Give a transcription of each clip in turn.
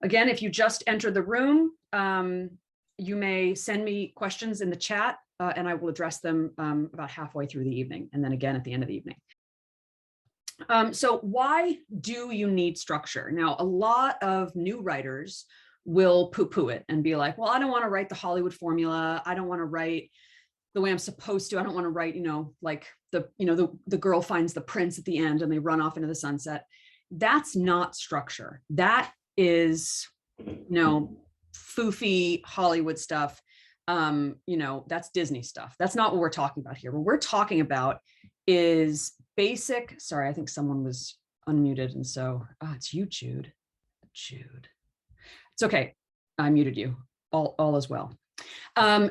Again, if you just entered the room, you may send me questions in the chat and I will address them about halfway through the evening, and then again at the end of the evening. So why do you need structure? Now, a lot of new writers will poo-poo it and be like, well, I don't want to write the Hollywood formula. I don't want to write the way I'm supposed to. I don't want to write, like the girl finds the prince at the end and they run off into the sunset. That's not structure. That is, foofy Hollywood stuff. That's Disney stuff. That's not what we're talking about here. What we're talking about is basic, sorry, I think someone was unmuted. And so, it's you, Jude. It's okay. I muted you. All is well.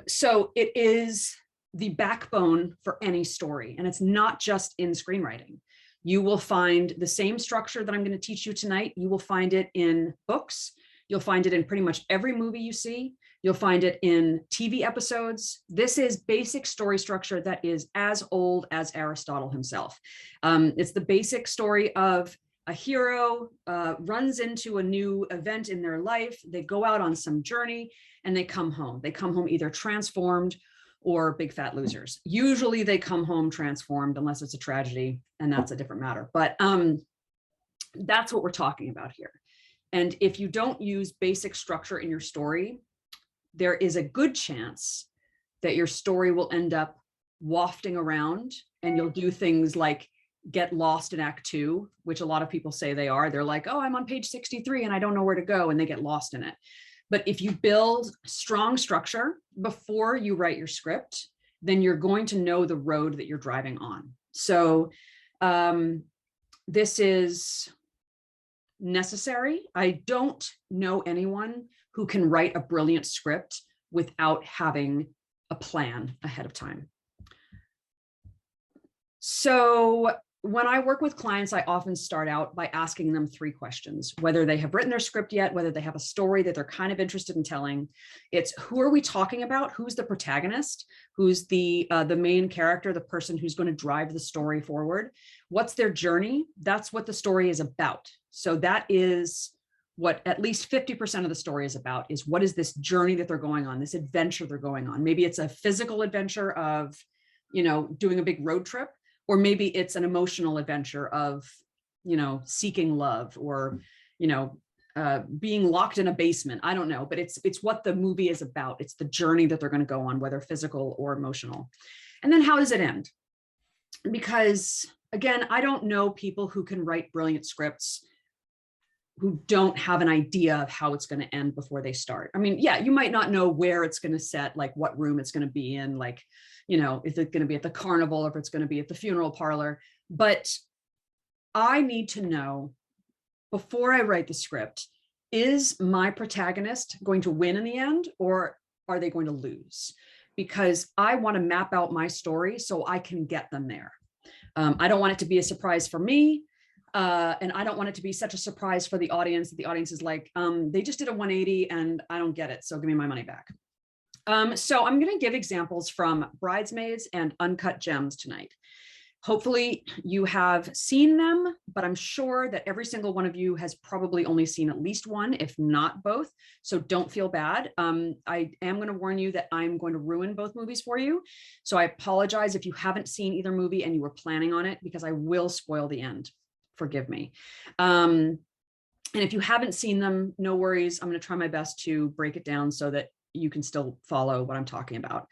So it is the backbone for any story. And it's not just in screenwriting. You will find the same structure that I'm going to teach you tonight. You will find it in books. You'll find it in pretty much every movie you see. You'll find it in TV episodes. This is basic story structure that is as old as Aristotle himself. It's the basic story of a hero runs into a new event in their life. They go out on some journey and they come home. They come home either transformed or big fat losers. Usually they come home transformed unless it's a tragedy, and that's a different matter. But that's what we're talking about here. And if you don't use basic structure in your story, there is a good chance that your story will end up wafting around and you'll do things like get lost in Act 2, which a lot of people say they are. They're like, oh, I'm on page 63 and I don't know where to go, and they get lost in it. But if you build strong structure before you write your script, then you're going to know the road that you're driving on. So this is necessary. I don't know anyone who can write a brilliant script without having a plan ahead of time. So when I work with clients, I often start out by asking them 3 questions: whether they have written their script yet, whether they have a story that they're kind of interested in telling. It's who are we talking about? Who's the protagonist? Who's the main character, the person who's going to drive the story forward? What's their journey? That's what the story is about. So that is what at least 50% of the story is about, is what is this journey that they're going on, this adventure they're going on. Maybe it's a physical adventure of, doing a big road trip, or maybe it's an emotional adventure of, seeking love, or, being locked in a basement. I don't know, but it's what the movie is about. It's the journey that they're going to go on, whether physical or emotional. And then how does it end? Because again, I don't know people who can write brilliant scripts who don't have an idea of how it's going to end before they start. I mean, yeah, you might not know where it's going to set, like what room it's going to be in, like, is it going to be at the carnival, or if it's going to be at the funeral parlor. But I need to know before I write the script, is my protagonist going to win in the end, or are they going to lose? Because I want to map out my story so I can get them there. I don't want it to be a surprise for me. And I don't want it to be such a surprise for the audience that the audience is like, they just did a 180 and I don't get it, so give me my money back. So I'm going to give examples from Bridesmaids and Uncut Gems tonight. Hopefully you have seen them, but I'm sure that every single one of you has probably only seen at least one, if not both. So don't feel bad. I am going to warn you that I'm going to ruin both movies for you. So I apologize if you haven't seen either movie and you were planning on it, because I will spoil the end. Forgive me. And if you haven't seen them, no worries. I'm going to try my best to break it down so that you can still follow what I'm talking about.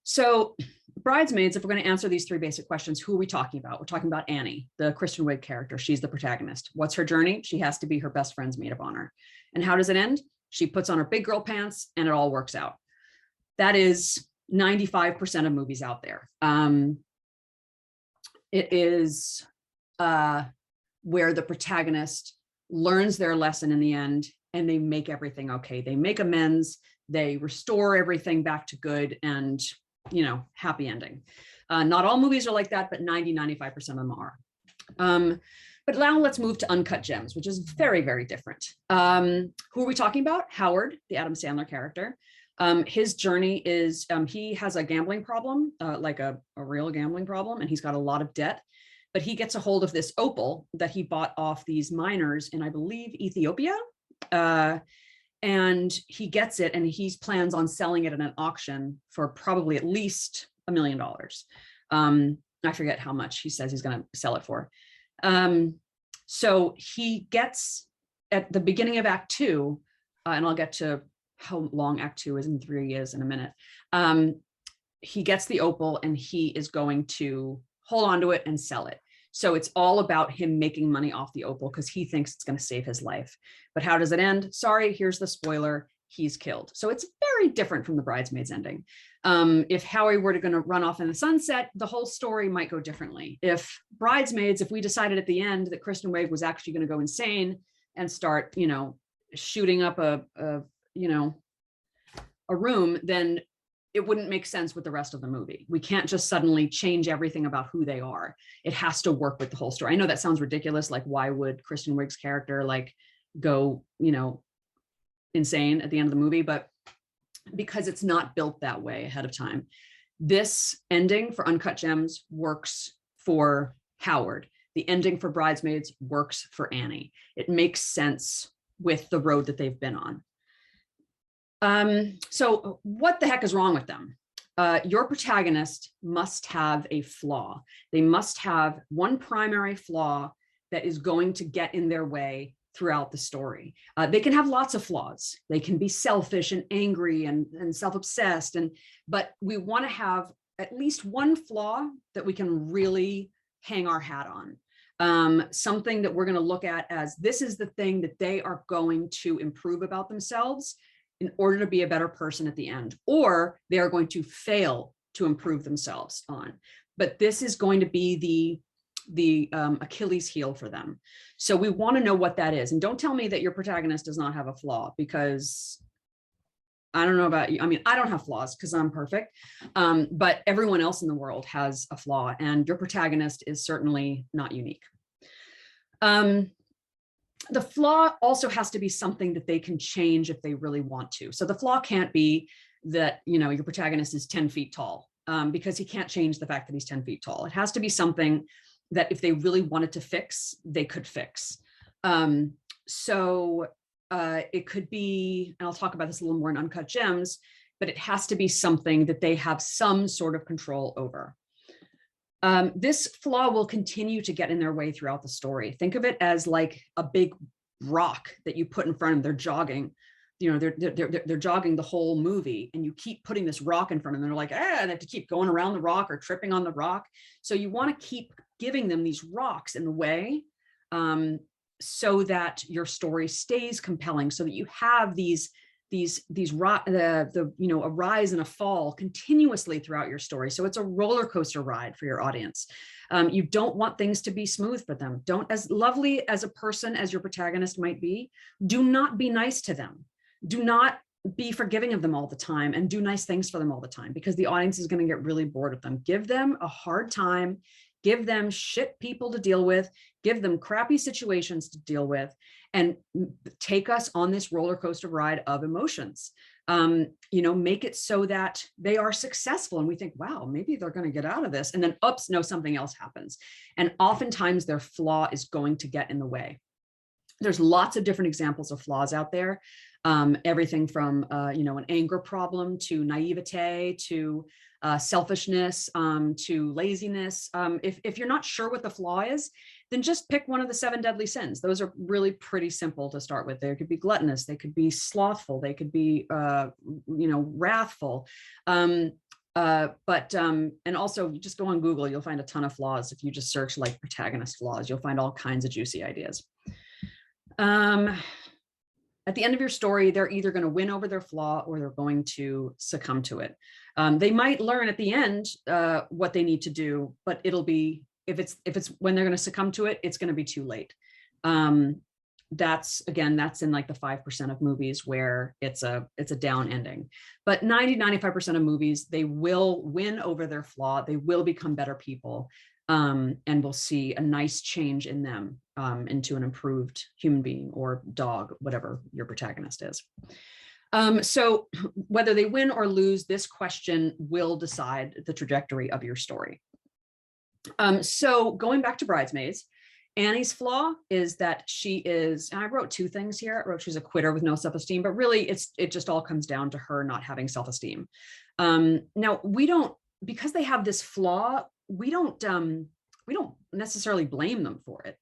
So Bridesmaids, if we're going to answer these 3 basic questions, who are we talking about? We're talking about Annie, the Kristen Wiig character. She's the protagonist. What's her journey? She has to be her best friend's maid of honor. And how does it end? She puts on her big girl pants and it all works out. That is 95% of movies out there. It is where the protagonist learns their lesson in the end and they make everything okay. They make amends, they restore everything back to good, and, happy ending. Not all movies are like that, but 90-95% of them are. But now let's move to Uncut Gems, which is very, very different. Who are we talking about? Howard, the Adam Sandler character. His journey is, he has a gambling problem, like a real gambling problem, and he's got a lot of debt. But he gets a hold of this opal that he bought off these miners in, I believe, Ethiopia. And he gets it, and he plans on selling it at an auction for probably at least $1 million. I forget how much he says he's going to sell it for. So he gets, at the beginning of Act 2, and I'll get to how long Act 2 is in 3 years in a minute. He gets the opal, and he is going to hold on to it and sell it. So it's all about him making money off the opal because he thinks it's going to save his life. But how does it end? Sorry, here's the spoiler. He's killed. So it's very different from the Bridesmaids ending. If Howie were to run off in the sunset, the whole story might go differently. If Bridesmaids, if we decided at the end that Kristen Wiig was actually going to go insane and start, shooting up a room, then it wouldn't make sense with the rest of the movie. We can't just suddenly change everything about who they are. It has to work with the whole story. I know that sounds ridiculous. Like, why would Kristen Wiig's character go, insane at the end of the movie? But because it's not built that way ahead of time. This ending for Uncut Gems works for Howard. The ending for Bridesmaids works for Annie. It makes sense with the road that they've been on. So what the heck is wrong with them? Your protagonist must have a flaw. They must have one primary flaw that is going to get in their way throughout the story. They can have lots of flaws. They can be selfish and angry and self-obsessed, but we want to have at least one flaw that we can really hang our hat on. Something that we're going to look at as this is the thing that they are going to improve about themselves in order to be a better person at the end, or they are going to fail to improve themselves on. But this is going to be the Achilles heel for them. So we want to know what that is. And don't tell me that your protagonist does not have a flaw, because I don't know about you. I mean, I don't have flaws because I'm perfect, but everyone else in the world has a flaw, and your protagonist is certainly not unique. The flaw also has to be something that they can change if they really want to. So the flaw can't be that, your protagonist is 10 feet tall, because he can't change the fact that he's 10 feet tall. It has to be something that if they really wanted to fix, they could fix. So it could be, and I'll talk about this a little more in Uncut Gems, but it has to be something that they have some sort of control over. This flaw will continue to get in their way throughout the story. Think of it as like a big rock that you put in front of them. They're jogging, they're jogging the whole movie, and you keep putting this rock in front of them. They're like, they have to keep going around the rock or tripping on the rock. So you want to keep giving them these rocks in the way, so that your story stays compelling, so that you have these a rise and a fall continuously throughout your story. So it's a roller coaster ride for your audience. You don't want things to be smooth for them. Don't, as lovely as a person as your protagonist might be, do not be nice to them. Do not be forgiving of them all the time and do nice things for them all the time, because the audience is going to get really bored of them. Give them a hard time. Give them shit people to deal with, give them crappy situations to deal with, and take us on this roller coaster ride of emotions. Make it so that they are successful and we think, wow, maybe they're going to get out of this. And then, oops, no, something else happens. And oftentimes their flaw is going to get in the way. There's lots of different examples of flaws out there. Everything from, an anger problem to naivete to selfishness, to laziness. If you're not sure what the flaw is, then just pick one of the 7 deadly sins. Those are really pretty simple to start with. They could be gluttonous, they could be slothful, they could be, wrathful. And also just go on Google, you'll find a ton of flaws. If you just search like protagonist flaws, you'll find all kinds of juicy ideas. At the end of your story, they're either going to win over their flaw or they're going to succumb to it. They might learn at the end what they need to do, but it'll be, if it's when they're going to succumb to it, it's going to be too late. That's in like the 5% of movies where it's a down ending. But 95% of movies, they will win over their flaw. They will become better people. And we'll see a nice change in them into an improved human being or dog, whatever your protagonist is. So whether they win or lose, this question will decide the trajectory of your story. So going back to Bridesmaids, Annie's flaw is that she is, and I wrote two things here. I wrote she's a quitter with no self-esteem, but really it just all comes down to her not having self-esteem. Now we don't, because they have this flaw, we don't necessarily blame them for it.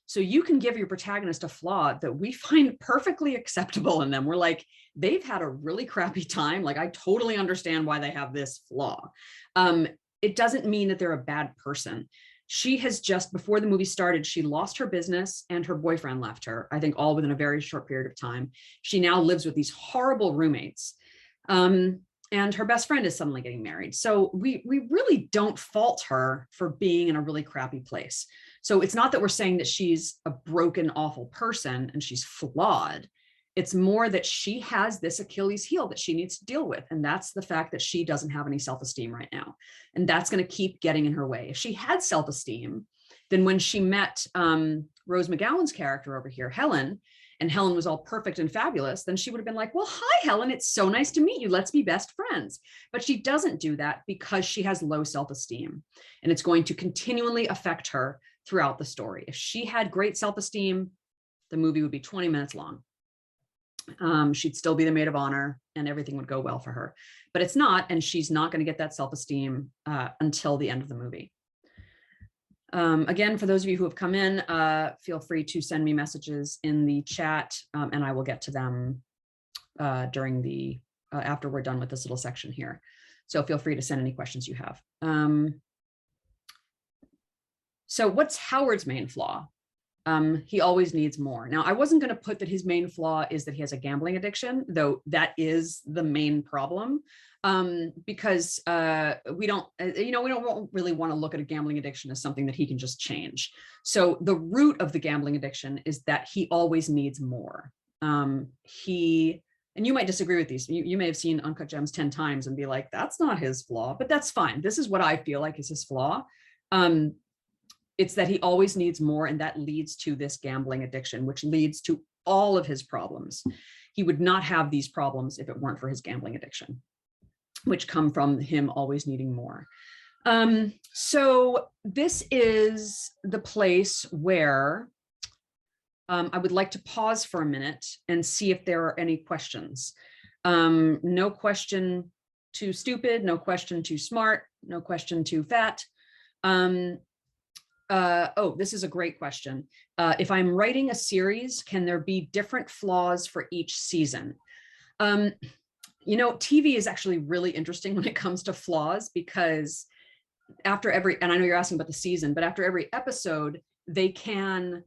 So you can give your protagonist a flaw that we find perfectly acceptable in them. We're like, they've had a really crappy time. Like, I totally understand why they have this flaw. It doesn't mean that they're a bad person. She has just, before the movie started, she lost her business and her boyfriend left her, I think all within a very short period of time. She now lives with these horrible roommates. And her best friend is suddenly getting married. So we really don't fault her for being in a really crappy place. So it's not that we're saying that she's a broken, awful person and she's flawed. It's more that she has this Achilles heel that she needs to deal with. And that's the fact that she doesn't have any self-esteem right now. And that's going to keep getting in her way. If she had self-esteem, then when she met Rose McGowan's character over here, Helen, and Helen was all perfect and fabulous, then she would have been like, well, hi, Helen, it's so nice to meet you. Let's be best friends. But she doesn't do that because she has low self-esteem. And it's going to continually affect her throughout the story. If she had great self-esteem, the movie would be 20 minutes long. She'd still be the maid of honor and everything would go well for her, but it's not, and she's not going to get that self-esteem until the end of the movie. Again, for those of you who have come in, feel free to send me messages in the chat, and I will get to them during the after we're done with this little section here. So feel free to send any questions you have. So what's Howard's main flaw? He always needs more. Now, I wasn't going to put that his main flaw is that he has a gambling addiction, though that is the main problem, because we don't really want to look at a gambling addiction as something that he can just change. So the root of the gambling addiction is that he always needs more. And you might disagree with these. You may have seen Uncut Gems 10 times and be like, that's not his flaw, but that's fine. This is what I feel like is his flaw. It's that he always needs more, and that leads to this gambling addiction, which leads to all of his problems. He would not have these problems if it weren't for his gambling addiction, which come from him always needing more. So this is the place where I would like to pause for a minute and see if there are any questions. No question too stupid, no question too smart, no question too fat. Oh, this is a great question. If I'm writing a series, can there be different flaws for each season? TV is actually really interesting when it comes to flaws, because after every, and I know you're asking about the season, but after every episode, they can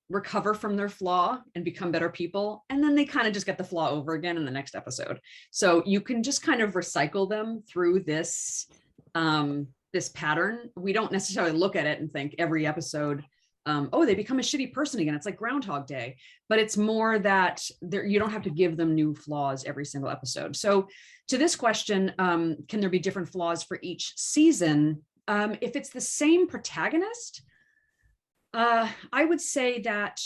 recover from their flaw and become better people. And then they kind of just get the flaw over again in the next episode. So you can just kind of recycle them through this pattern. We don't necessarily look at it and think every episode, oh, they become a shitty person again. It's like Groundhog Day, but it's more that you don't have to give them new flaws every single episode. So to this question, can there be different flaws for each season? If it's the same protagonist, I would say that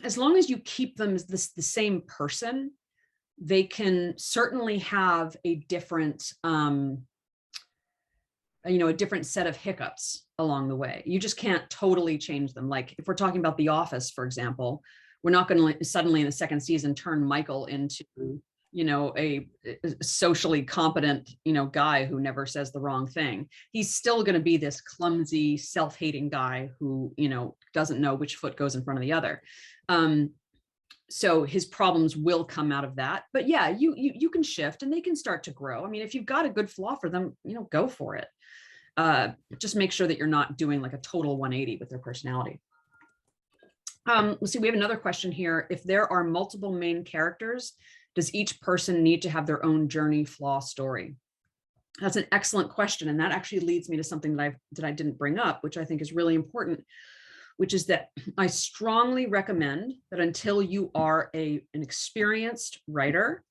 as long as you keep them as the same person, they can certainly have a different, a different set of hiccups along the way. You just can't totally change them. Like if we're talking about The Office, for example, we're not going to suddenly in the second season turn Michael into, a socially competent, guy who never says the wrong thing. He's still going to be this clumsy, self-hating guy who, doesn't know which foot goes in front of the other. So his problems will come out of that. But yeah, you can shift and they can start to grow. I mean, if you've got a good flaw for them, go for it. Just make sure that you're not doing like a total 180 with their personality. Let's see, we have another question here. If there are multiple main characters, does each person need to have their own journey, flaw, story? That's an excellent question. And that actually leads me to something that I didn't bring up, which I think is really important, which is that I strongly recommend that until you are an experienced writer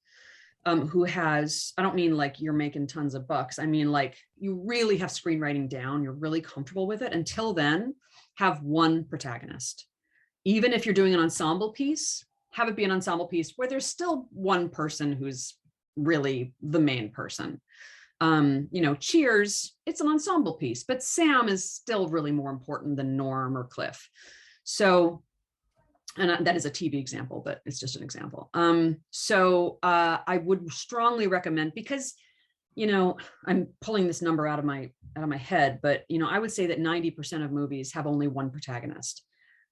who has, I don't mean like you're making tons of bucks. I mean, like you really have screenwriting down, you're really comfortable with it. Until then, have one protagonist. Even if you're doing an ensemble piece, have it be an ensemble piece where there's still one person who's really the main person. You know, Cheers, it's an ensemble piece, but Sam is still really more important than Norm or Cliff. So, and that is a TV example, but it's just an example. I would strongly recommend, because, you know, I'm pulling this number out of my head, but, you know, I would say that 90% of movies have only one protagonist.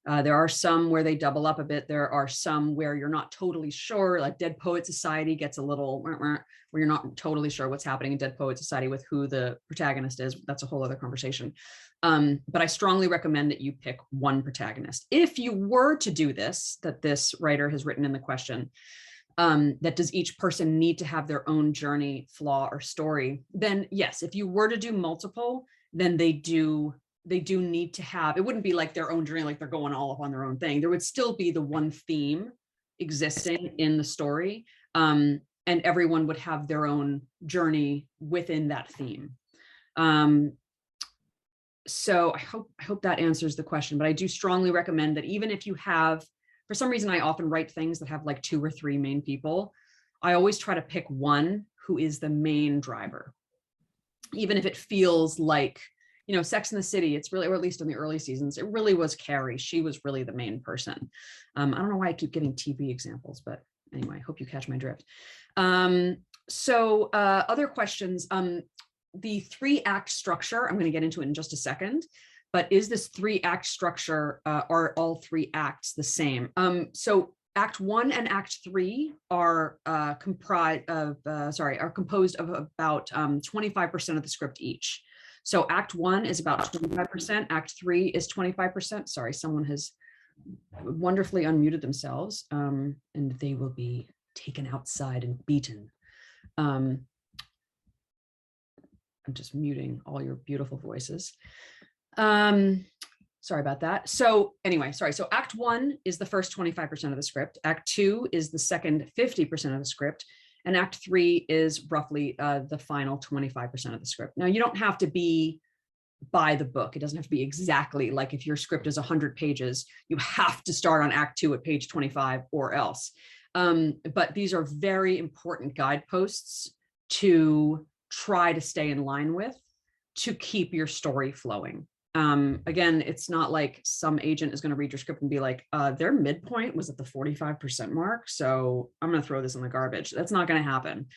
There are some where they double up a bit. There are some where you're not totally sure, like Dead Poet Society gets a little where you're not totally sure what's happening in Dead Poet Society with who the protagonist is. That's a whole other conversation. But I strongly recommend that you pick one protagonist. If you were to do this, that this writer has written in the question, that does each person need to have their own journey, flaw, or story, then yes, if you were to do multiple, then they do need to have, it wouldn't be like their own journey, like they're going all up on their own thing. There would still be the one theme existing in the story. And everyone would have their own journey within that theme. So I hope that answers the question, but I do strongly recommend that even if you have, for some reason, I often write things that have like 2 or 3 main people. I always try to pick one who is the main driver. Even if it feels like, you know, Sex and the City, it's really, or at least in the early seasons, it really was Carrie. She was really the main person. I don't know why I keep giving TV examples, but anyway, I hope you catch my drift. Other questions, the 3-act structure, I'm going to get into it in just a second, but is this 3-act structure, are all 3 acts the same? So Act 1 and Act 3 are composed of about 25% of the script each. So Act 1 is about 25%, Act 3 is 25%. Sorry, someone has wonderfully unmuted themselves, and they will be taken outside and beaten. I'm just muting all your beautiful voices. Sorry about that. So anyway, sorry. So Act 1 is the first 25% of the script. Act 2 is the second 50% of the script. And Act 3 is roughly the final 25% of the script. Now, you don't have to be by the book. It doesn't have to be exactly like if your script is 100 pages, you have to start on Act 2 at page 25 or else. But these are very important guideposts to try to stay in line with, to keep your story flowing. Again, it's not like some agent is going to read your script and be like, their midpoint was at the 45% mark, so I'm going to throw this in the garbage. That's not going to happen.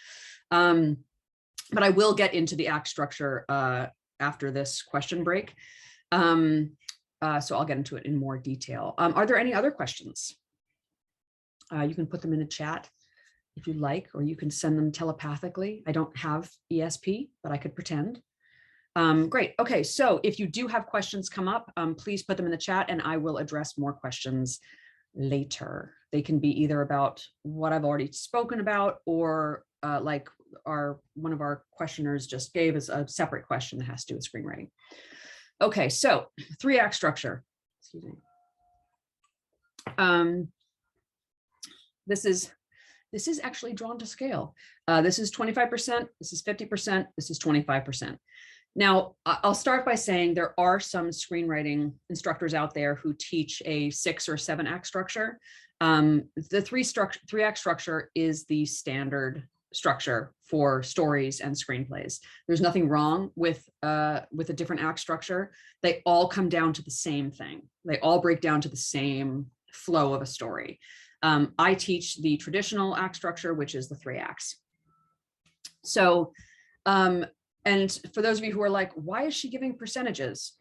But I will get into the act structure after this question break. So I'll get into it in more detail. Are there any other questions? You can put them in the chat if you like, or you can send them telepathically. I don't have ESP, but I could pretend. Great. Okay, so if you do have questions come up, please put them in the chat and I will address more questions later. They can be either about what I've already spoken about, or like one of our questioners just gave us a separate question that has to do with screenwriting. Okay, so 3-act structure. Excuse me. This is actually drawn to scale. This is 25%, this is 50%, this is 25%. Now, I'll start by saying there are some screenwriting instructors out there who teach a 6 or 7-act structure. The 3-act structure is the standard structure for stories and screenplays. There's nothing wrong with a different act structure. They all come down to the same thing. They all break down to the same flow of a story. I teach the traditional act structure, which is the 3 acts. So, and for those of you who are like, why is she giving percentages?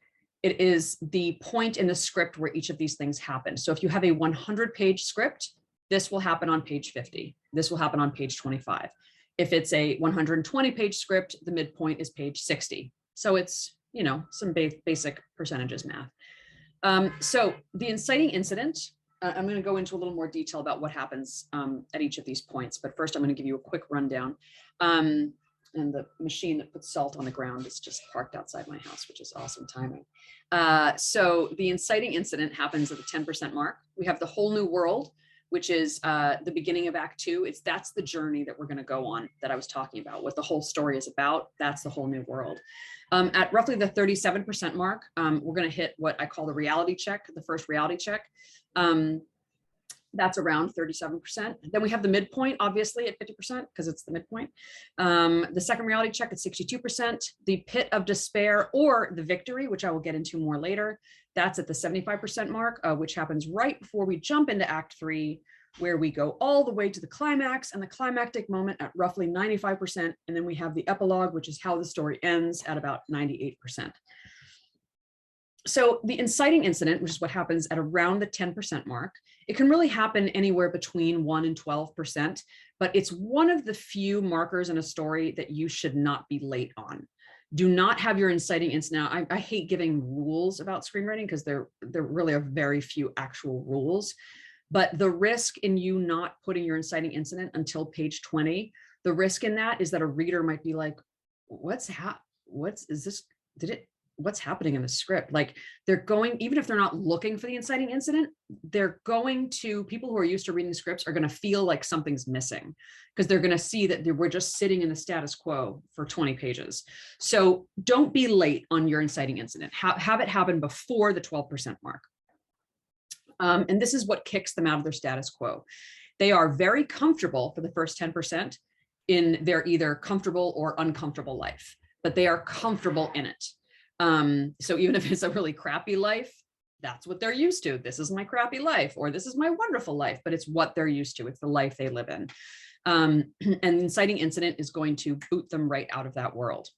It is the point in the script where each of these things happen. So if you have a 100-page script, this will happen on page 50. This will happen on page 25. If it's a 120-page script, the midpoint is page 60. So it's, you know, some basic percentages math. So the inciting incident, I'm going to go into a little more detail about what happens at each of these points. But first, I'm going to give you a quick rundown. And the machine that puts salt on the ground is just parked outside my house, which is awesome timing. So the inciting incident happens at the 10% mark. We have the whole new world, which is the beginning of Act 2. That's the journey that we're going to go on that I was talking about, what the whole story is about. That's the whole new world. At roughly the 37% mark, we're going to hit what I call the reality check, the first reality check. That's around 37%. Then we have the midpoint, obviously, at 50%, because it's the midpoint. The second reality check at 62%. The pit of despair or the victory, which I will get into more later, that's at the 75% mark, which happens right before we jump into Act 3, where we go all the way to the climax and the climactic moment at roughly 95%. And then we have the epilogue, which is how the story ends, at about 98%. So the inciting incident, which is what happens at around the 10% mark, it can really happen anywhere between 1 and 12%, but it's one of the few markers in a story that you should not be late on. Do not have your inciting incident. Now, I hate giving rules about screenwriting because there really are very few actual rules, but the risk in you not putting your inciting incident until page 20, the risk in that is that a reader might be like, what's happening in the script? Like, they're going, even if they're not looking for the inciting incident, they're going to, people who are used to reading scripts are going to feel like something's missing because they're going to see that we're just sitting in the status quo for 20 pages. So don't be late on your inciting incident. Have it happen before the 12% mark. And this is what kicks them out of their status quo. They are very comfortable for the first 10% in their either comfortable or uncomfortable life, but they are comfortable in it. So even if it's a really crappy life, that's what they're used to. This is my crappy life, or this is my wonderful life, but it's what they're used to. It's the life they live in. And the inciting incident is going to boot them right out of that world,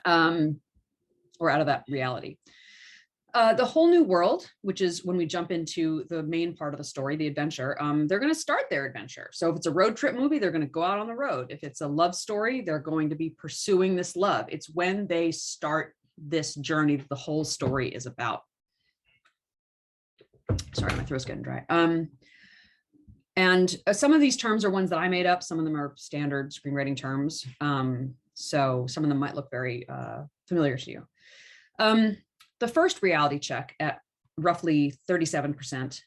or out of that reality. The whole new world, which is when we jump into the main part of the story, the adventure, they're going to start their adventure. So if it's a road trip movie, they're going to go out on the road. If it's a love story, they're going to be pursuing this love. It's when they start this journey that the whole story is about. Sorry, my throat's getting dry. And some of these terms are ones that I made up. Some of them are standard screenwriting terms. So some of them might look very familiar to you. The first reality check at roughly 37%,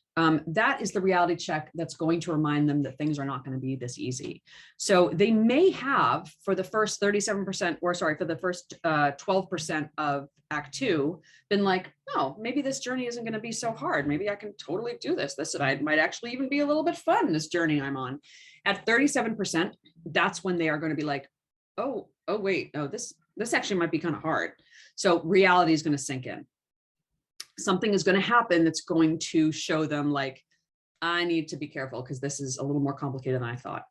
that is the reality check that's going to remind them that things are not going to be this easy. So they may have, for the first 37%, or sorry, for the first 12% of Act 2, been like, no, maybe this journey isn't going to be so hard. Maybe I can totally do this. This might actually even be a little bit fun, this journey I'm on. At 37%, that's when they are going to be like, oh wait, no, this actually might be kind of hard. So reality is going to sink in. Something is going to happen that's going to show them like, I need to be careful because this is a little more complicated than I thought.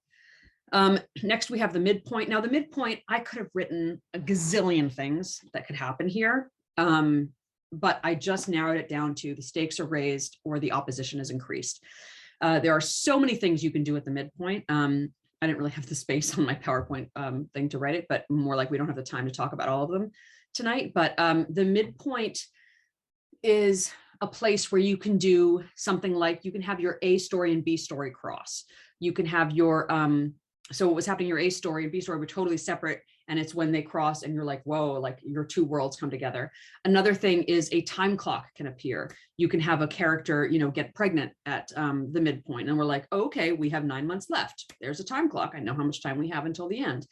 Next, we have the midpoint. Now, the midpoint, I could have written a gazillion things that could happen here, but I just narrowed it down to the stakes are raised or the opposition is increased. There are so many things you can do at the midpoint. I didn't really have the space on my PowerPoint thing to write it, but more like we don't have the time to talk about all of them tonight. But the midpoint is a place where you can do something like you can have your A story and B story cross. You can have your, so what was happening, your A story and B story were totally separate. And it's when they cross and you're like, whoa, like your two worlds come together. Another thing is a time clock can appear. You can have a character, get pregnant at the midpoint. And we're like, oh, okay, we have 9 months left. There's a time clock. I know how much time we have until the end.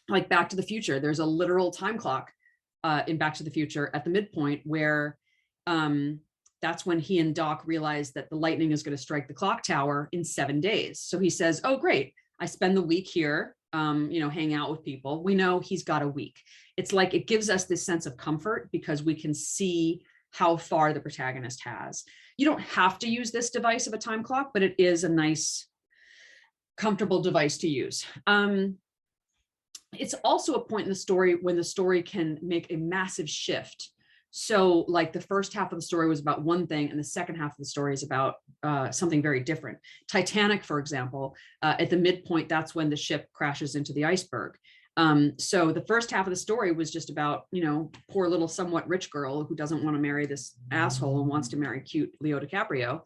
Like Back to the Future, there's a literal time clock in Back to the Future at the midpoint where that's when he and Doc realize that the lightning is going to strike the clock tower in 7 days. So he says, oh, great. I spend the week here, hang out with people. We know he's got a week. It's like, it gives us this sense of comfort because we can see how far the protagonist has. You don't have to use this device of a time clock, but it is a nice, comfortable device to use. It's also a point in the story when the story can make a massive shift. So like the first half of the story was about one thing and the second half of the story is about something very different. Titanic, for example, at the midpoint, that's when the ship crashes into the iceberg. So the first half of the story was just about, poor little somewhat rich girl who doesn't want to marry this asshole and wants to marry cute Leo DiCaprio.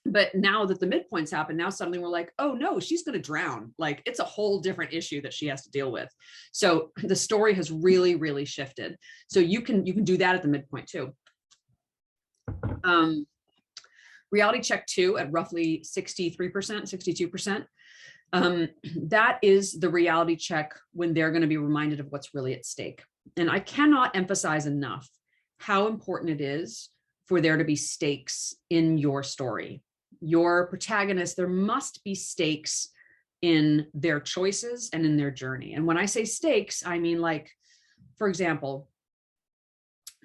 But now that the midpoints happen, now suddenly we're like, oh no, she's going to drown. Like it's a whole different issue that she has to deal with. So the story has really, really shifted. So you can do that at the midpoint too. Reality check 2 at roughly 63%, 62%. That is the reality check when they're going to be reminded of what's really at stake. And I cannot emphasize enough how important it is for there to be stakes in your story. Your protagonist, there must be stakes in their choices and in their journey. And when I say stakes, I mean, like, for example,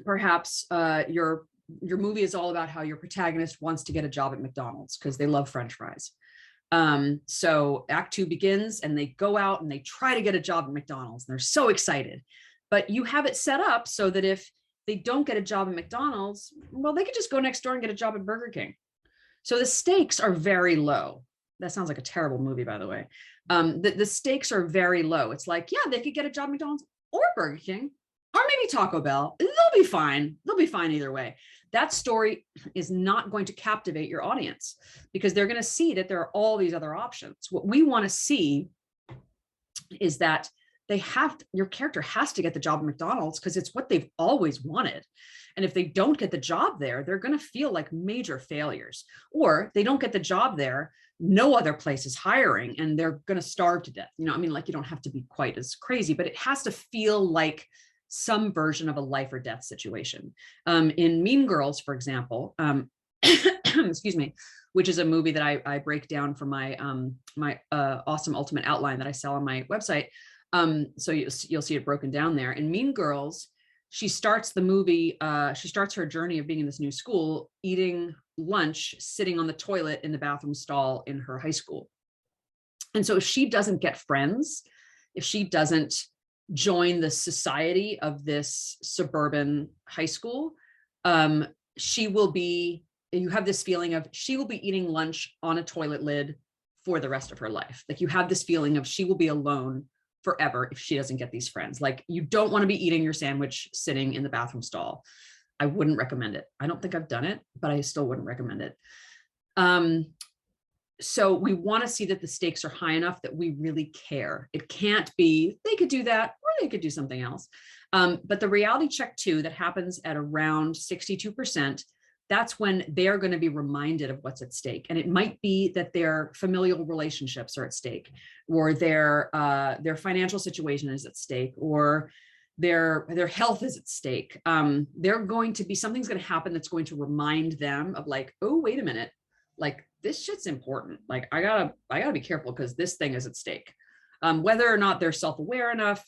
perhaps your movie is all about how your protagonist wants to get a job at McDonald's because they love French fries. So Act 2 begins and they go out and they try to get a job at McDonald's and they're so excited. But you have it set up so that if they don't get a job at McDonald's, well, they could just go next door and get a job at Burger King. So the stakes are very low. That sounds like a terrible movie, by the way. The stakes are very low. It's like, yeah, they could get a job at McDonald's or Burger King, or maybe Taco Bell. They'll be fine. They'll be fine either way. That story is not going to captivate your audience because they're going to see that there are all these other options. What we want to see is that your character has to get the job at McDonald's because it's what they've always wanted. And if they don't get the job there, they're going to feel like major failures. Or they don't get the job there, no other place is hiring and they're going to starve to death. You know, I mean, like, you don't have to be quite as crazy, but it has to feel like some version of a life or death situation. In Mean Girls, for example, excuse me, which is a movie that I break down for my awesome ultimate outline that I sell on my website. So you'll see it broken down there. In Mean Girls, she starts the movie, she starts her journey of being in this new school, eating lunch, sitting on the toilet in the bathroom stall in her high school. And so if she doesn't get friends, if she doesn't join the society of this suburban high school, you have this feeling of she will be eating lunch on a toilet lid for the rest of her life. Like, you have this feeling of she will be alone forever if she doesn't get these friends. Like, you don't want to be eating your sandwich sitting in the bathroom stall. I wouldn't recommend it. I don't think I've done it, but I still wouldn't recommend it. So we want to see that the stakes are high enough that we really care. It can't be, they could do that, or they could do something else. But the reality check 2 that happens at around 62%, that's when they're going to be reminded of what's at stake. And it might be that their familial relationships are at stake, or their financial situation is at stake, or their health is at stake. They're going to be, something's going to happen that's going to remind them of, like, oh, wait a minute, like, this shit's important. Like, I gotta be careful because this thing is at stake. Whether or not they're self-aware enough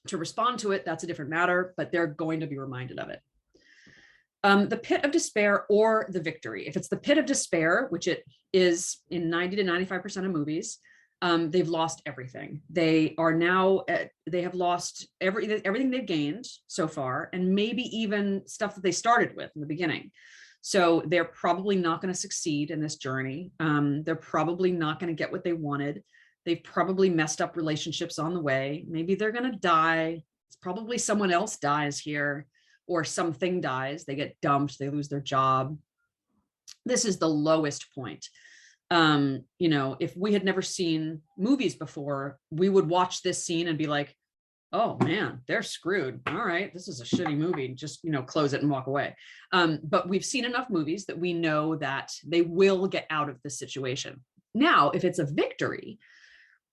to respond to it, that's a different matter, but they're going to be reminded of it. The pit of despair or the victory. If it's the pit of despair, which it is in 90 to 95% of movies, they've lost everything. They have lost everything they've gained so far, and maybe even stuff that they started with in the beginning. So they're probably not going to succeed in this journey. They're probably not going to get what they wanted. They've probably messed up relationships on the way. Maybe they're going to die. It's probably someone else dies here, or something dies. They get dumped. They lose their job. This is the lowest point. If we had never seen movies before, we would watch this scene and be like, oh man, they're screwed. All right, this is a shitty movie. Just, close it and walk away. But we've seen enough movies that we know that they will get out of this situation. Now, if it's a victory,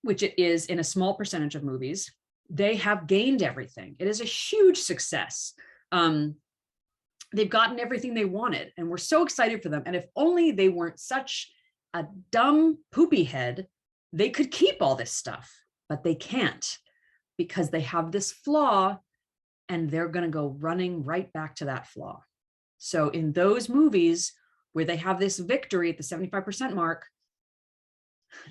which it is in a small percentage of movies, they have gained everything. It is a huge success. They've gotten everything they wanted, and we're so excited for them. And if only they weren't such a dumb poopy head, they could keep all this stuff, but they can't, because they have this flaw and they're going to go running right back to that flaw. So in those movies where they have this victory at the 75% mark,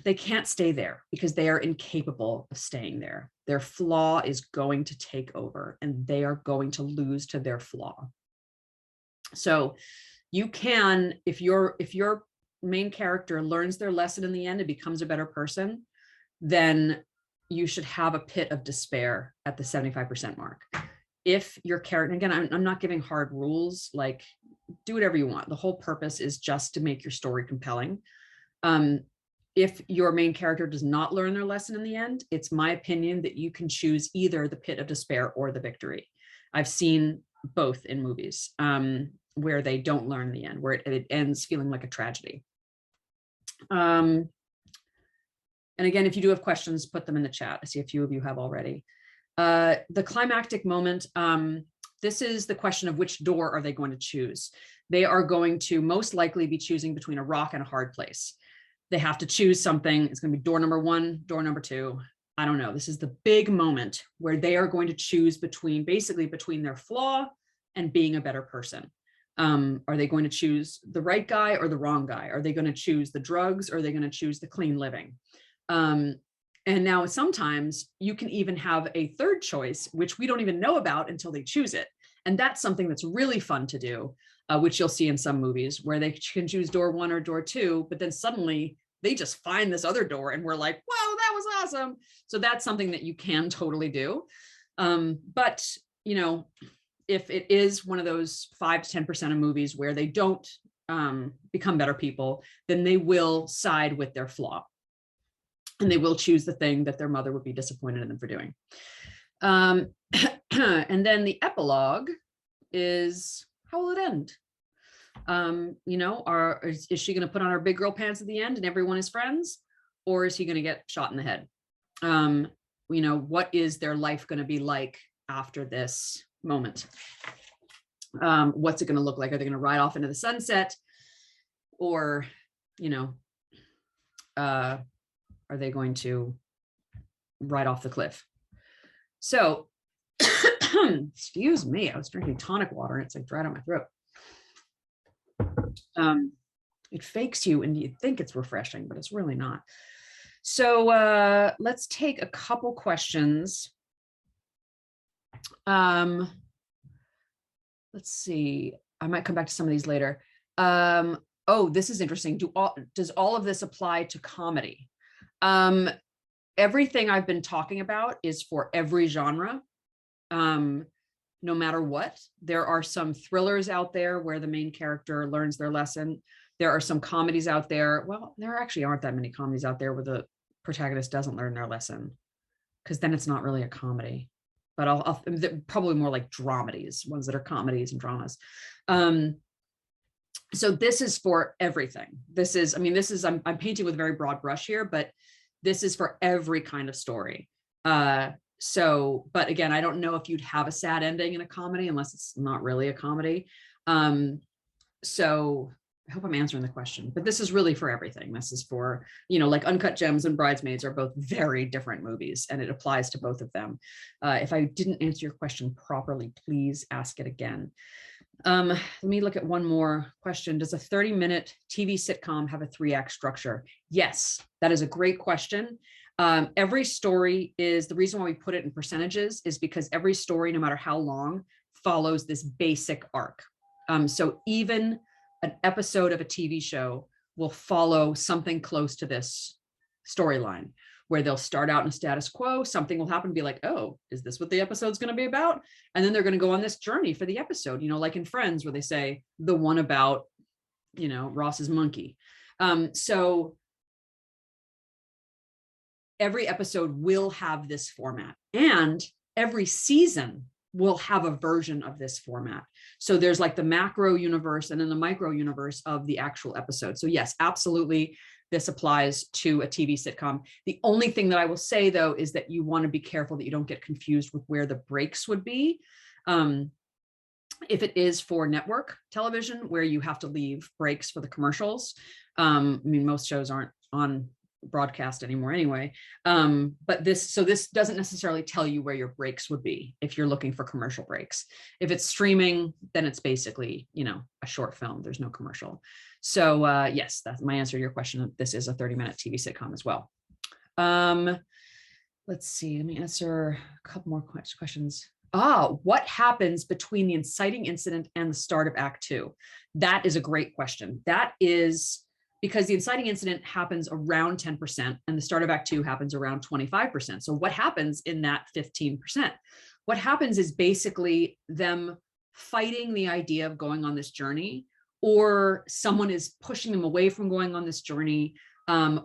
they can't stay there because they are incapable of staying there. Their flaw is going to take over and they are going to lose to their flaw. So you can, if your main character learns their lesson in the end and becomes a better person, then you should have a pit of despair at the 75% mark. If your character, again, I'm not giving hard rules, like, do whatever you want. The whole purpose is just to make your story compelling. If your main character does not learn their lesson in the end, it's my opinion that you can choose either the pit of despair or the victory. I've seen both in movies where they don't learn in the end, where it ends feeling like a tragedy. And again, if you do have questions, put them in the chat. I see a few of you have already. The climactic moment, This is the question of which door are they going to choose. They are going to most likely be choosing between a rock and a hard place. They have to choose something. It's going to be door number 1, door number 2. I don't know. This is the big moment where they are going to choose between, basically between their flaw and being a better person. Are they going to choose the right guy or the wrong guy? Are they going to choose the drugs or are they going to choose the clean living? And now sometimes you can even have a third choice, which we don't even know about until they choose it. And that's something that's really fun to do, which you'll see in some movies where they can choose door 1 or door 2, but then suddenly they just find this other door and we're like, wow, that was awesome. So that's something that you can totally do. But, you know, if it is one of those 5 to 10% of movies where they don't become better people, then they will side with their flaw. And they will choose the thing that their mother would be disappointed in them for doing. And then the epilogue is, how will it end? You know, is she going to put on her big girl pants at the end and everyone is friends? Or is he going to get shot in the head? You know, what is their life going to be like after this moment? What's it going to look like? Are they going to ride off into the sunset? Or, you know, are they going to ride off the cliff? So, excuse me, I was drinking tonic water and it's like dried out my throat. It fakes you and you think it's refreshing, but it's really not. So let's take a couple questions. Let's see, I might come back to some of these later. Oh, this is interesting. Does all of this apply to comedy? Everything I've been talking about is for every genre, no matter what. There are some thrillers out there where the main character learns their lesson. There are some comedies out there. Well, there actually aren't that many comedies out there where the protagonist doesn't learn their lesson, because then it's not really a comedy. But I'll probably more like dramedies, ones that are comedies and dramas. So this is for everything. This is, I mean, this is, I'm painting with a very broad brush here, but this is for every kind of story. So, but again, I don't know if you'd have a sad ending in a comedy unless it's not really a comedy. So I hope I'm answering the question, but this is really for everything. This is for, you know, like Uncut Gems and Bridesmaids are both very different movies and it applies to both of them. If I didn't answer your question properly, please ask it again. Let me look at one more question. Does a 30-minute TV sitcom have a 3-act structure? Yes, that is a great question. Every story is, the reason why we put it in percentages is because every story, no matter how long, follows this basic arc. So even an episode of a TV show will follow something close to this storyline, where they'll start out in a status quo, something will happen, be like, oh, is this what the episode's going to be about? And then they're going to go on this journey for the episode, you know, like in Friends, where they say the one about, you know, Ross's monkey. So every episode will have this format, and every season will have a version of this format. So there's like the macro universe and then the micro universe of the actual episode. So yes, absolutely, this applies to a TV sitcom. The only thing that I will say though is that you want to be careful that you don't get confused with where the breaks would be. If it is for network television where you have to leave breaks for the commercials, I mean, most shows aren't on broadcast anymore anyway, but this doesn't necessarily tell you where your breaks would be if you're looking for commercial breaks. If it's streaming, then it's basically, you know, a short film, there's no commercial. So yes, that's my answer to your question. This is a 30-minute TV sitcom as well. Let's see, let me answer a couple more questions. What happens between the inciting incident and the start of Act 2? That is a great question. That is because the inciting incident happens around 10% and the start of Act 2 happens around 25%. So what happens in that 15%? What happens is basically them fighting the idea of going on this journey, or someone is pushing them away from going on this journey,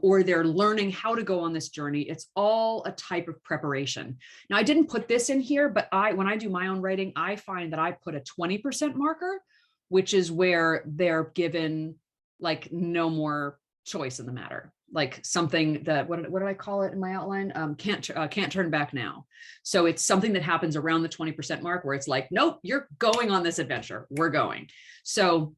or they're learning how to go on this journey. It's all a type of preparation. Now, I didn't put this in here, but when I do my own writing, I find that I put a 20% marker, which is where they're given like no more choice in the matter. like something that, what did I call it in my outline? Can't turn back now. So it's something that happens around the 20% mark where it's like, nope, you're going on this adventure. We're going. So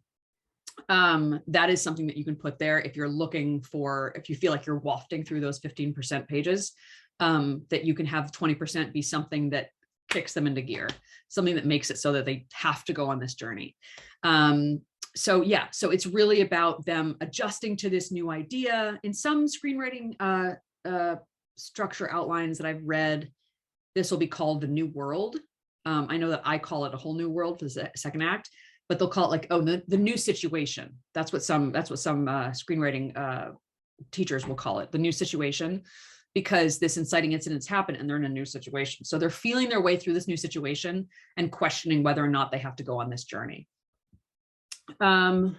that is something that you can put there if you're looking for, if you feel like you're wafting through those 15% pages, that you can have 20% be something that kicks them into gear, something that makes it so that they have to go on this journey. So yeah, so it's really about them adjusting to this new idea. In some screenwriting structure outlines that I've read, this will be called the new world. I know that I call it a whole new world for the second act, but they'll call it like, oh, the new situation. That's what some screenwriting teachers will call it, the new situation, because this inciting incidents happen and they're in a new situation. So they're feeling their way through this new situation and questioning whether or not they have to go on this journey. Let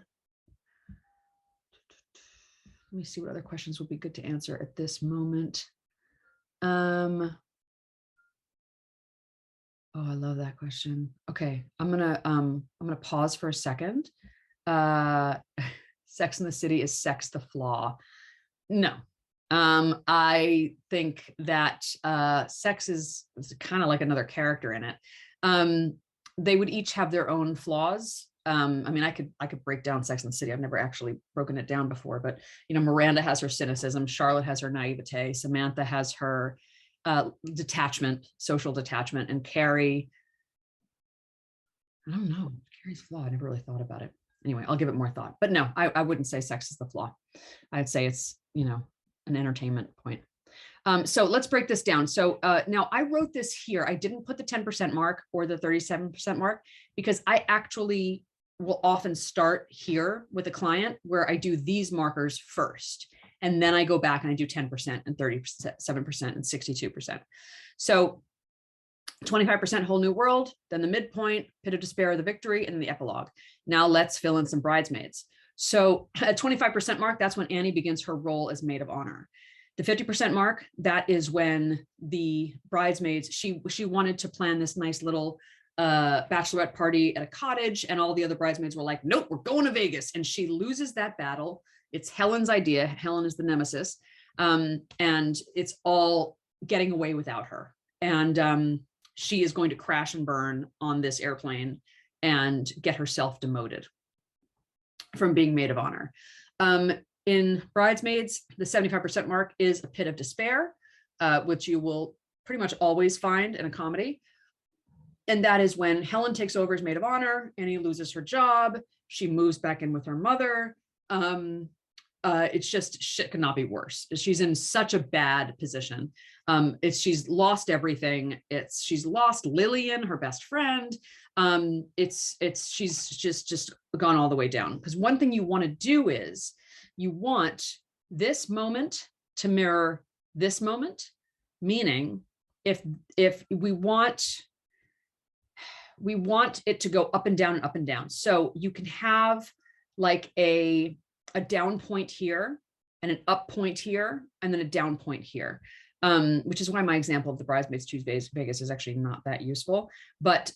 me see what other questions would be good to answer at this moment. Oh, I love that question. Okay, I'm gonna pause for a second. Sex in the City is sex the flaw? No. I think that sex is kind of like another character in it. They would each have their own flaws. I mean, I could break down Sex and the City. I've never actually broken it down before, but you know, Miranda has her cynicism, Charlotte has her naivete, Samantha has her detachment, social detachment, and Carrie, I don't know, Carrie's flaw. I never really thought about it. Anyway, I'll give it more thought. But no, I wouldn't say sex is the flaw. I'd say it's, you know, an entertainment point. So let's break this down. So now I wrote this here. I didn't put the 10% mark or the 37% mark because I actually will often start here with a client where I do these markers first. And then I go back and I do 10% and 37% and 62%. So 25% whole new world, then the midpoint, pit of despair, the victory, and the epilogue. Now let's fill in some bridesmaids. So at 25% mark, that's when Annie begins her role as maid of honor. The 50% mark, that is when the bridesmaids, she wanted to plan this nice little bachelorette party at a cottage, and all the other bridesmaids were like, nope, we're going to Vegas. And she loses that battle. It's Helen's idea. Helen is the nemesis. And it's all getting away without her. And she is going to crash and burn on this airplane and get herself demoted from being maid of honor. In Bridesmaids, the 75% mark is a pit of despair, which you will pretty much always find in a comedy. And that is when Helen takes over as maid of honor, Annie loses her job, she moves back in with her mother. It's just, shit could not be worse. She's in such a bad position. She's lost everything. She's lost Lillian, her best friend. She's just gone all the way down. Because one thing you want to do is you want this moment to mirror this moment, meaning if we want it to go up and down and up and down. So you can have like a down point here and an up point here and then a down point here, which is why my example of the Bridesmaids Choose Vegas is actually not that useful. But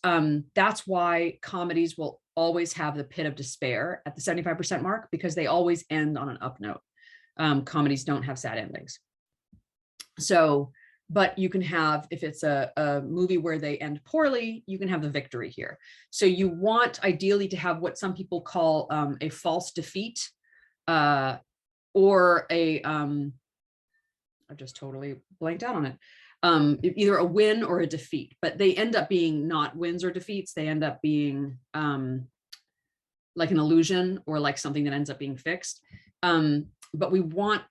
that's why comedies will always have the pit of despair at the 75% mark, because they always end on an up note. Comedies don't have sad endings. So, but you can have, if it's a movie where they end poorly, you can have the victory here. So you want ideally to have what some people call a false defeat, or a, I just totally blanked out on it. Either a win or a defeat, but they end up being not wins or defeats. They end up being like an illusion or like something that ends up being fixed. But we want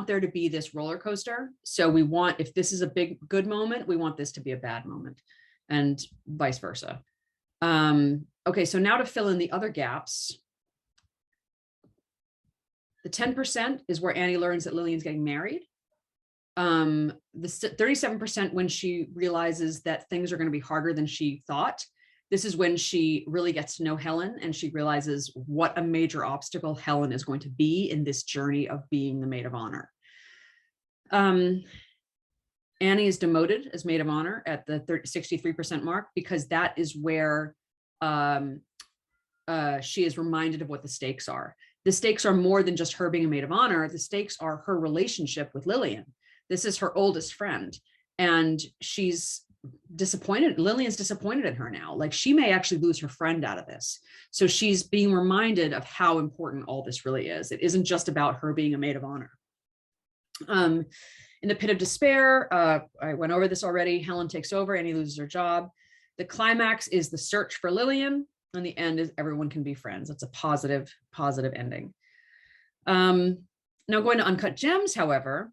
there to be this roller coaster. So we want, if this is a good moment, we want this to be a bad moment, and vice versa. Okay, so now to fill in the other gaps. The 10% is where Annie learns that Lillian's getting married. The 37% when she realizes that things are going to be harder than she thought. This is when she really gets to know Helen and she realizes what a major obstacle Helen is going to be in this journey of being the maid of honor. Annie is demoted as maid of honor at the 63% mark, because that is where she is reminded of what the stakes are. The stakes are more than just her being a maid of honor. The stakes are her relationship with Lillian. This is her oldest friend, and she's disappointed. Lillian's disappointed in her now. Like, she may actually lose her friend out of this. So she's being reminded of how important all this really is. It isn't just about her being a maid of honor. In the pit of despair, I went over this already. Helen takes over, Annie loses her job. The climax is the search for Lillian, and the end is everyone can be friends. It's a positive ending. Now going to Uncut Gems, however,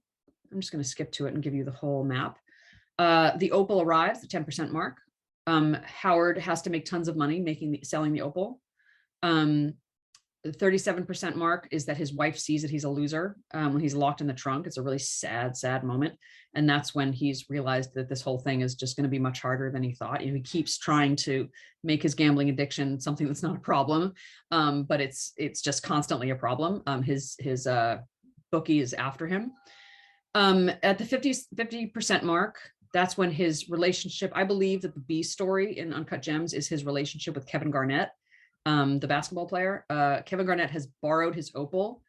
I'm just going to skip to it and give you the whole map. The opal arrives, the 10% mark. Howard has to make tons of money selling the opal. The 37% mark is that his wife sees that he's a loser when he's locked in the trunk. It's a really sad moment. And that's when he's realized that this whole thing is just going to be much harder than he thought. He keeps trying to make his gambling addiction something that's not a problem, but it's just constantly a problem. His bookie is after him. At the 50% mark, that's when his relationship, I believe that the B story in Uncut Gems is his relationship with Kevin Garnett, the basketball player. Kevin Garnett has borrowed his opal.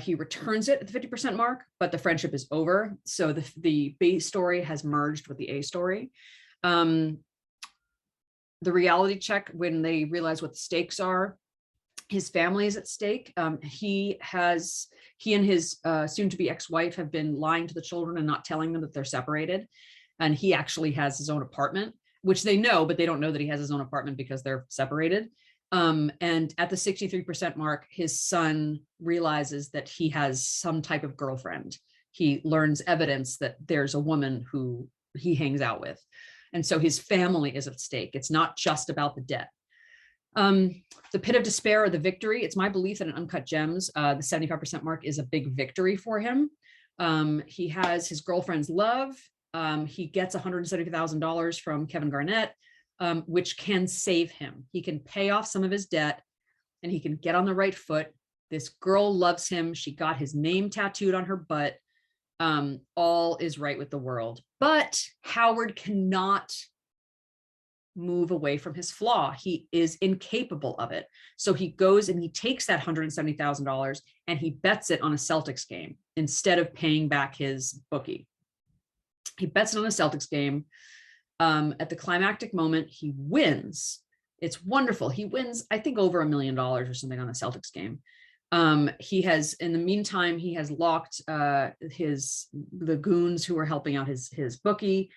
He returns it at the 50% mark, but the friendship is over. So the B story has merged with the A story. The reality check, when they realize what the stakes are, his family is at stake. He and his soon-to-be ex-wife have been lying to the children and not telling them that they're separated. And he actually has his own apartment, which they know, but they don't know that he has his own apartment because they're separated. And at the 63% mark, his son realizes that he has some type of girlfriend. He learns evidence that there's a woman who he hangs out with. And so his family is at stake. It's not just about the debt. The pit of despair or the victory. It's my belief that in Uncut Gems, the 75% mark is a big victory for him. He has his girlfriend's love. He gets $170,000 from Kevin Garnett, which can save him. He can pay off some of his debt and he can get on the right foot. This girl loves him. She got his name tattooed on her butt. All is right with the world. But Howard cannot move away from his flaw. He is incapable of it. So he goes and he takes that $170,000 and he bets it on a Celtics game instead of paying back his bookie. He bets it on a Celtics game. At the climactic moment, he wins. It's wonderful. He wins, I think, over $1 million or something on a Celtics game. He has, in the meantime, he has locked the goons who are helping out his bookie.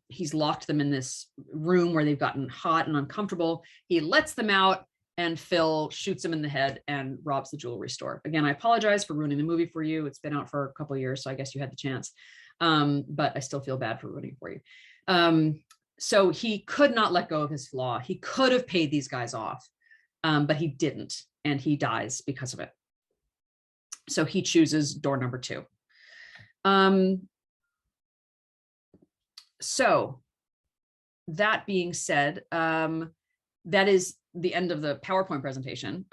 He's locked them in this room where they've gotten hot and uncomfortable. He lets them out and Phil shoots him in the head and robs the jewelry store. Again, I apologize for ruining the movie for you. It's been out for a couple of years, so I guess you had the chance. But I still feel bad for ruining it for you. So he could not let go of his flaw. He could have paid these guys off, but he didn't, and he dies because of it. So he chooses door number 2. So that being said, that is the end of the PowerPoint presentation.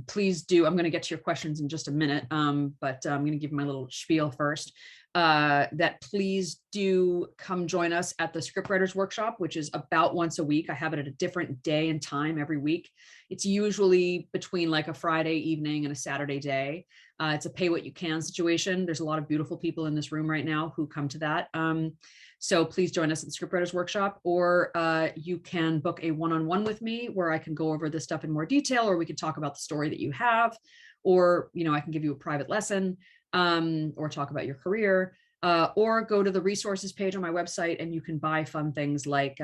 Please do, I'm going to get to your questions in just a minute, but I'm going to give my little spiel first. That please do come join us at the scriptwriters workshop, which is about once a week. I have it at a different day and time every week. It's usually between like a Friday evening and a Saturday day. It's a pay what you can situation. There's a lot of beautiful people in this room right now who come to that. So please join us at the scriptwriters workshop, or you can book a one-on-one with me where I can go over this stuff in more detail, or we can talk about the story that you have, or, you know, I can give you a private lesson, or talk about your career, or go to the resources page on my website and you can buy fun things like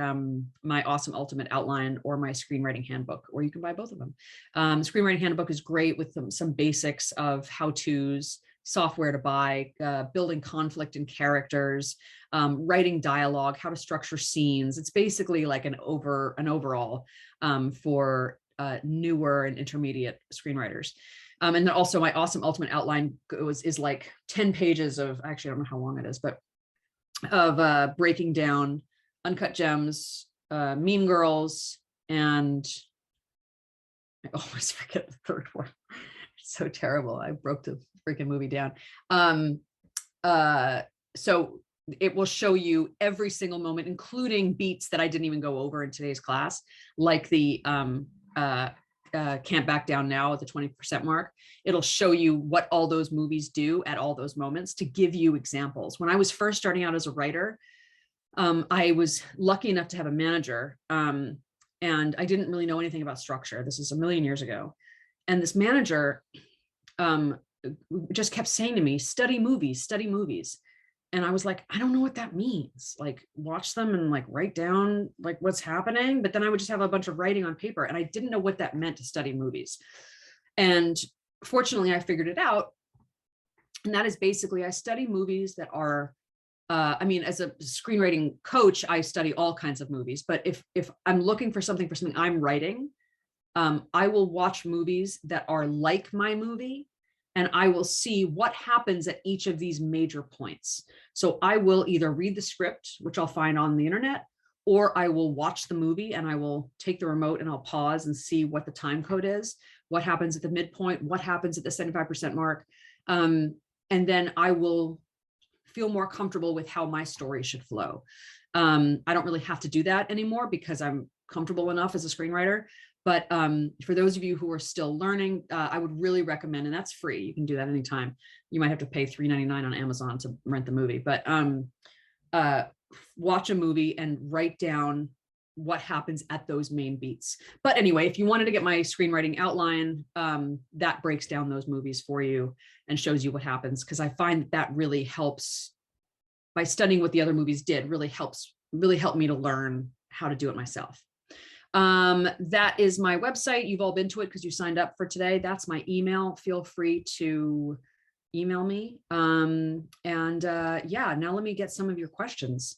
my awesome ultimate outline or my screenwriting handbook, or you can buy both of them. Screenwriting handbook is great with some basics of how-tos, software to buy, building conflict in characters, writing dialogue, how to structure scenes. It's basically like an overall for newer and intermediate screenwriters. And then also my awesome ultimate outline is like 10 pages of, actually, I don't know how long it is, but of breaking down Uncut Gems, Mean Girls, and I always forget the third one. It's so terrible. I broke the freaking movie down. So it will show you every single moment, including beats that I didn't even go over in today's class, like the Can't Back Down Now at the 20% mark. It'll show you what all those movies do at all those moments to give you examples. When I was first starting out as a writer, I was lucky enough to have a manager, and I didn't really know anything about structure. This is a million years ago. And this manager just kept saying to me, study movies, study movies. And I was like, I don't know what that means. Like, watch them and like write down like what's happening. But then I would just have a bunch of writing on paper, and I didn't know what that meant to study movies. And fortunately, I figured it out. And that is basically, I study movies that are, I mean, as a screenwriting coach, I study all kinds of movies. But if I'm looking for something I'm writing, I will watch movies that are like my movie, and I will see what happens at each of these major points. So I will either read the script, which I'll find on the internet, or I will watch the movie and I will take the remote and I'll pause and see what the time code is, what happens at the midpoint, what happens at the 75% mark. And then I will feel more comfortable with how my story should flow. I don't really have to do that anymore because I'm comfortable enough as a screenwriter. But for those of you who are still learning, I would really recommend, and that's free. You can do that anytime. You might have to pay $3.99 on Amazon to rent the movie, but watch a movie and write down what happens at those main beats. But anyway, if you wanted to get my screenwriting outline, that breaks down those movies for you and shows you what happens. Because I find that really helps, by studying what the other movies did, really helped me to learn how to do it myself. That is my website. You've all been to it because you signed up for today. That's my email. Feel free to email me. Yeah, now let me get some of your questions.